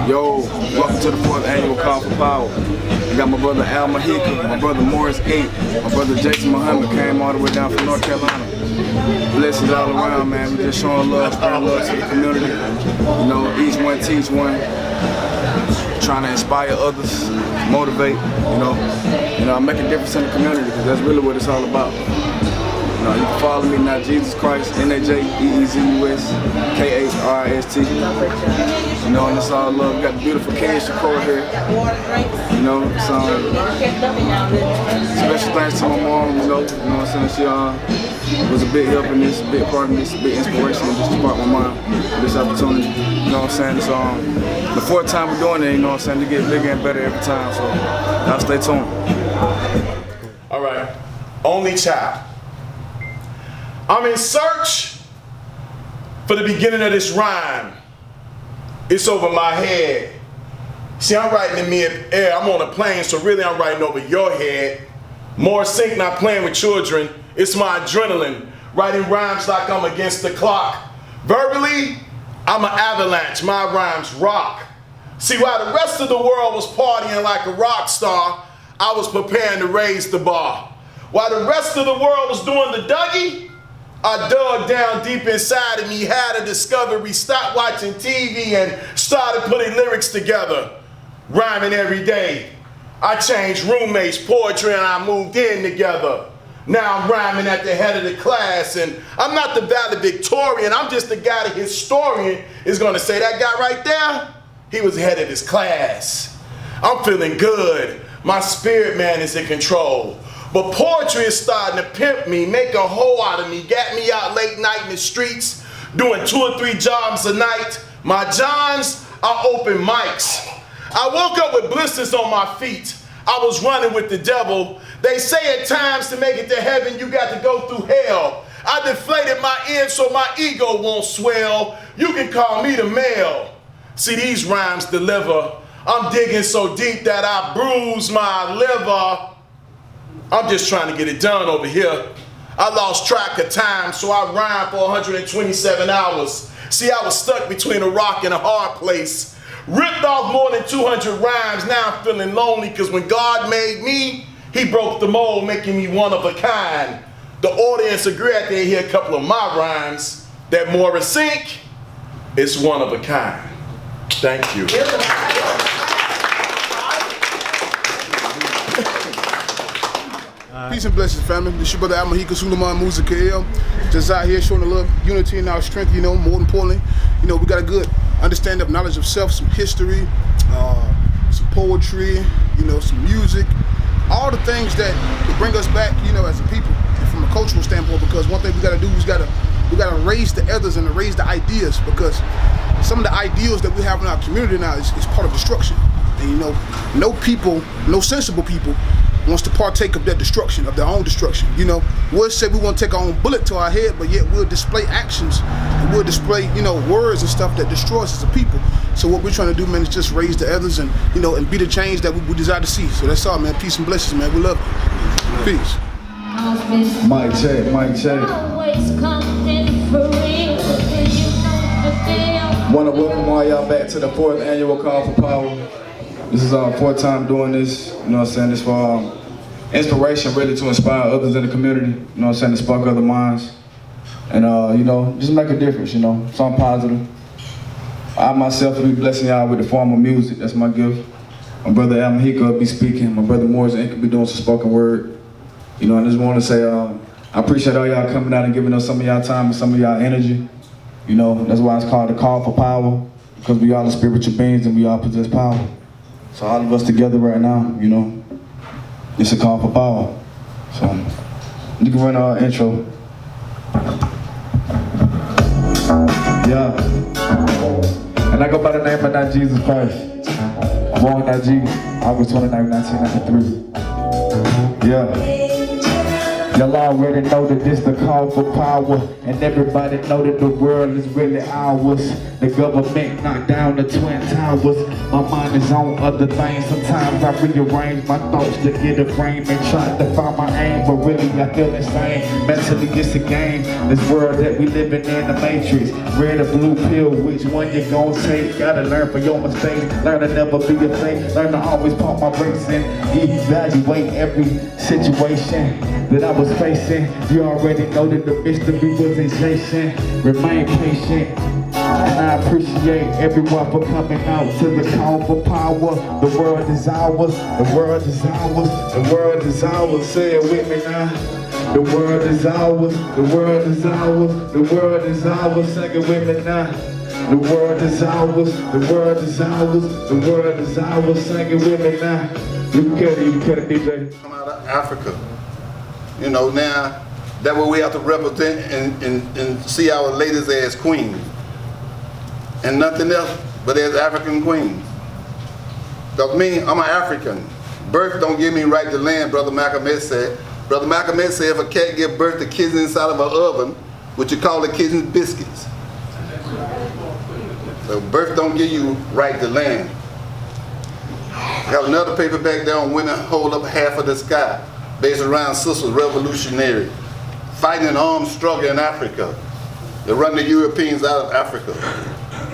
Yo, welcome to the 4th annual Call for Power. I got my brother Al Mahika, my brother Morris 8, my brother Jason Muhammad came all the way down from North Carolina. Blessings all around, man. We just showing love, spreading love to the community. You know, each one teach one. Trying to inspire others, motivate, you know, make a difference in the community, because that's really what it's all about. You know, you can follow me now, Jesus Christ, NAJEEZUS, KHRIST. You know, and it's all love. We got the beautiful Kenya Shakur here. You know, so special thanks to my mom, you know what I'm saying? She was a big help in this, a big part in this, a big inspiration in just to spark my mind for this opportunity. You know what I'm saying? So the 4th time we're doing it, you know what I'm saying, to get bigger and better every time. So y'all stay tuned. All right, only child. I'm in search for the beginning of this rhyme. It's over my head. See, I'm writing in mid-air. I'm on a plane, so really I'm writing over your head. More sync, not playing with children. It's my adrenaline. Writing rhymes like I'm against the clock. Verbally, I'm an avalanche. My rhymes rock. See, while the rest of the world was partying like a rock star, I was preparing to raise the bar. While the rest of the world was doing the Dougie, I dug down deep inside of me, had a discovery, stopped watching TV and started putting lyrics together, rhyming every day. I changed roommates, poetry, and I moved in together. Now I'm rhyming at the head of the class, and I'm not the valedictorian, I'm just the guy the historian is gonna say, that guy right there, he was ahead of his class. I'm feeling good, my spirit man is in control. But poetry is starting to pimp me, make a hoe out of me, got me out late night in the streets, doing 2 or 3 jobs a night. My Johns are open mics. I woke up with blisters on my feet. I was running with the devil. They say at times to make it to heaven, you got to go through hell. I deflated my end so my ego won't swell. You can call me the male. See, these rhymes deliver. I'm digging so deep that I bruise my liver. I'm just trying to get it done over here. I lost track of time, so I rhymed for 127 hours. See, I was stuck between a rock and a hard place. Ripped off more than 200 rhymes, now I'm feeling lonely, because when God made me, he broke the mold, making me one of a kind. The audience agree after they hear a couple of my rhymes, that Morris Inc. is one of a kind. Thank you. Peace and blessings, family. This is your brother Al Mahika, Suleiman Music KL. Just out here showing a little unity and our strength, you know, more importantly. You know, we got a good understanding of knowledge of self, some history, some poetry, you know, some music. All the things that will bring us back, you know, as a people, from a cultural standpoint, because one thing we gotta do is we gotta raise the others and raise the ideas, because some of the ideals that we have in our community now is part of destruction. And you know, no sensible people wants to partake of that destruction, of their own destruction. You know, we'll say we want to take our own bullet to our head, but yet we'll display actions and we'll display, you know, words and stuff that destroys us as a people. So what we're trying to do, man, is just raise the others and, you know, and be the change that we desire to see. So that's all, man. Peace and blessings, man. We love you. Peace. Mic check, mic check. Want to welcome all y'all back to the 4th annual Call for Power. This is our 4th time doing this, you know what I'm saying, this for inspiration really to inspire others in the community, you know what I'm saying, to spark other minds. And you know, just make a difference, you know, something positive. I myself will be blessing y'all with the form of music, that's my gift. My brother Al Mahika will be speaking, my brother Morris Inc. will be doing some spoken word. You know, I just want to say, I appreciate all y'all coming out and giving us some of y'all time and some of y'all energy. You know, that's why it's called the Call for Power, because we all are spiritual beings and we all possess power. So all of us together right now, you know, it's a call for power. So you can run our intro. Yeah. And I go by the name of Not Jesus Christ. Born Najee, August 29, 1993. Yeah. Y'all already know that this the call for power, and everybody know that the world is really ours. The government knocked down the Twin Towers. My mind is on other things. Sometimes I rearrange my thoughts to get a frame and try to find my aim, but really I feel insane. Mentally it's a game. This world that we living in, the matrix. Red or blue pill, which one you gon' take? Gotta learn from your mistakes. Learn to never be afraid. Learn to always pump my brakes and evaluate every situation that I was facing. You already know that the mystery wasn't chasing. Remain patient, and I appreciate everyone for coming out to the call for power. The world is ours, the world is ours, the world is ours. Say it with me now. The world is ours, the world is ours, the world is ours. Sing it with me now. The world is ours, the world is ours, the world is ours. Sing it with me now. You can it, DJ. Come out of Africa. You know, now that's what we have to represent and see our ladies as queens. And nothing else but as African queens. Because me, I'm an African. Birth don't give me right to land, Brother Malcolm X said. Brother Malcolm X said if a cat give birth to kids inside of an oven, what you call the kids biscuits. So birth don't give you right to land. I have another paper back there on women hold up half of the sky, based around sisters revolutionary, fighting an armed struggle in Africa. They run the Europeans out of Africa.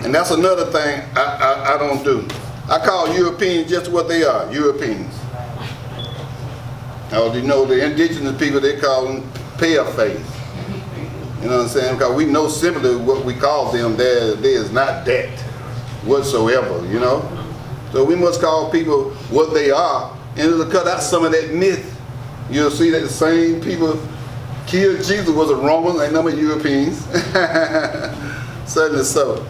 And that's another thing I don't do. I call Europeans just what they are, Europeans. Now, you know, the indigenous people, they call them pale-faced. You know what I'm saying? Because we know simply what we call them, there is not that whatsoever, you know? So we must call people what they are, and it'll cut out some of that myth. You'll see that the same people killed Jesus was a Roman, like number of Europeans. Certainly so.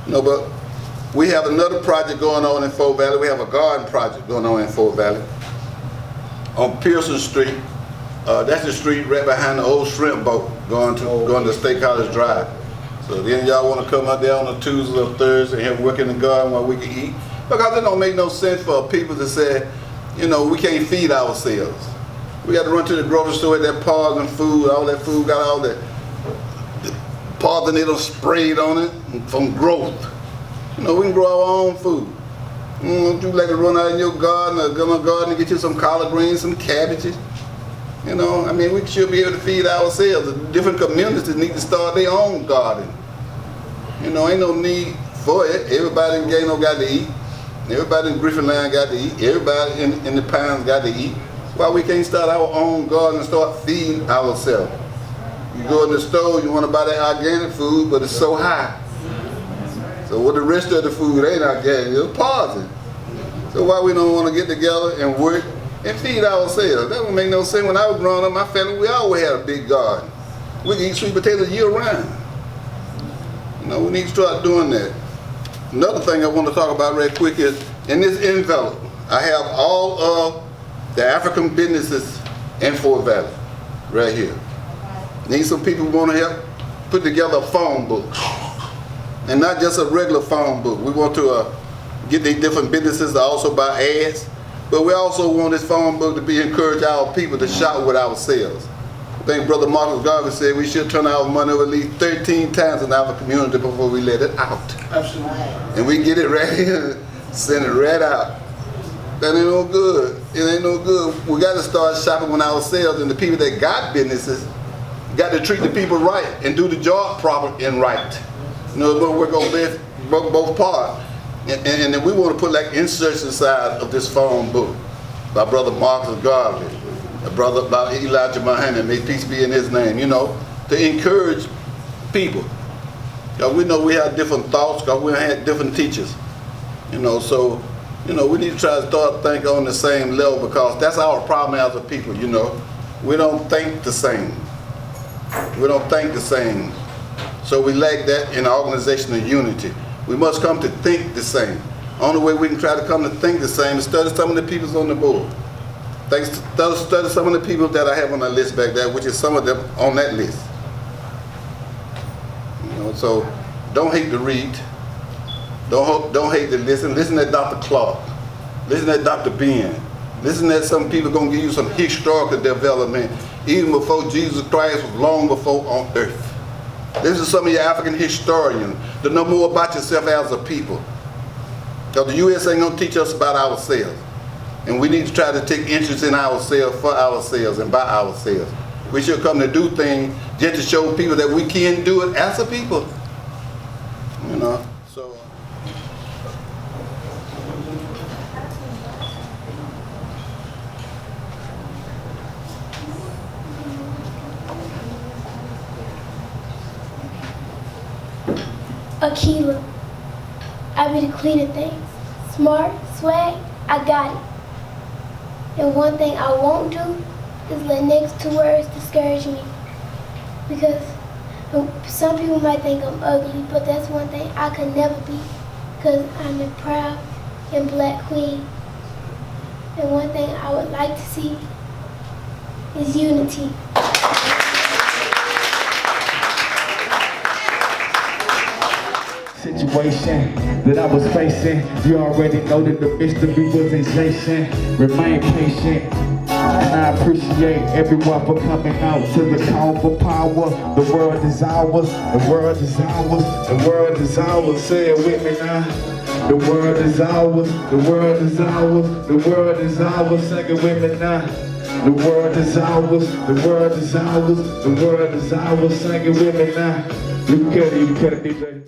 No, but we have another project going on in Fort Valley. We have a garden project going on in Fort Valley. On Pearson Street. That's the street right behind the old shrimp boat going to State College Drive. So then y'all want to come out there on a Tuesday or Thursday and work in the garden while we can eat? Because it don't make no sense for people to say, you know, we can't feed ourselves. We got to run to the grocery store with that poison food, all that food got all that poison they done sprayed on it from growth. You know, we can grow our own food. Don't you like to run out in your garden or go in the garden and get you some collard greens, some cabbages? You know, I mean, we should be able to feed ourselves. The different communities need to start their own garden. You know, ain't no need for it. Everybody in Gano got to eat. Everybody in Griffin Line got to eat. Everybody in the Pines got to eat. Why we can't start our own garden and start feeding ourselves? You go in the store, you want to buy that organic food, but it's so high. So what the rest of the food ain't organic, it's poison. So why we don't want to get together and work and feed ourselves? That don't make no sense. When I was growing up, my family, we always had a big garden. We can eat sweet potatoes year round. You know, we need to start doing that. Another thing I want to talk about real quick is, in this envelope, I have all of the African businesses in Fort Valley, right here. Need some people who want to help put together a phone book. And not just a regular phone book. We want to get these different businesses to also buy ads, but we also want this phone book to be encourage our people to shop with ourselves. I think Brother Marcus Garvey said we should turn our money over at least 13 times in our community before we let it out. Absolutely. And we get it right here, send it right out. That ain't no good. It ain't no good. We got to start shopping with ourselves, and the people that got businesses got to treat the people right and do the job proper and right. You know, we're going to work on both parts. And then we want to put like inserts inside of this phone book by Brother Marcus Garvey, brother by Elijah Muhammad, may peace be in his name, you know, to encourage people. Because we know we have different thoughts, because we had different teachers. You know, so, you know, we need to try to start thinking on the same level, because that's our problem as a people, you know. We don't think the same. We don't think the same. So we lack that in organizational unity. We must come to think the same. Only way we can try to come to think the same is study some of the people on the board. Study some of the people that I have on the list back there, which is some of them on that list. You know, so don't hate to read. Don't hate to listen. Listen to Dr. Clark. Listen to Dr. Ben. Listen to some people gonna give you some historical development even before Jesus Christ was long before on earth. This is some of your African historians to know more about yourself as a people. Because the U.S. ain't gonna teach us about ourselves. And we need to try to take interest in ourselves, for ourselves, and by ourselves. We should come to do things just to show people that we can do it as a people. You know, so. Akila, I be the queen of things. Smart, swag, I got it. And one thing I won't do is let next two words discourage me. Because some people might think I'm ugly, but that's one thing I could never be. Because I'm a proud and black queen. And one thing I would like to see is unity. Situation that I was facing, you already know that the mystery was exhaustion. Remain patient, and I appreciate everyone for coming out to the call for power. The world is ours, the world is ours, the world is ours. Say it with me now. The world is ours, the world is ours, the world is ours. Sing it with me now. The world is ours, the world is ours, the world is ours. Sing it with me now. You can cut it, DJ.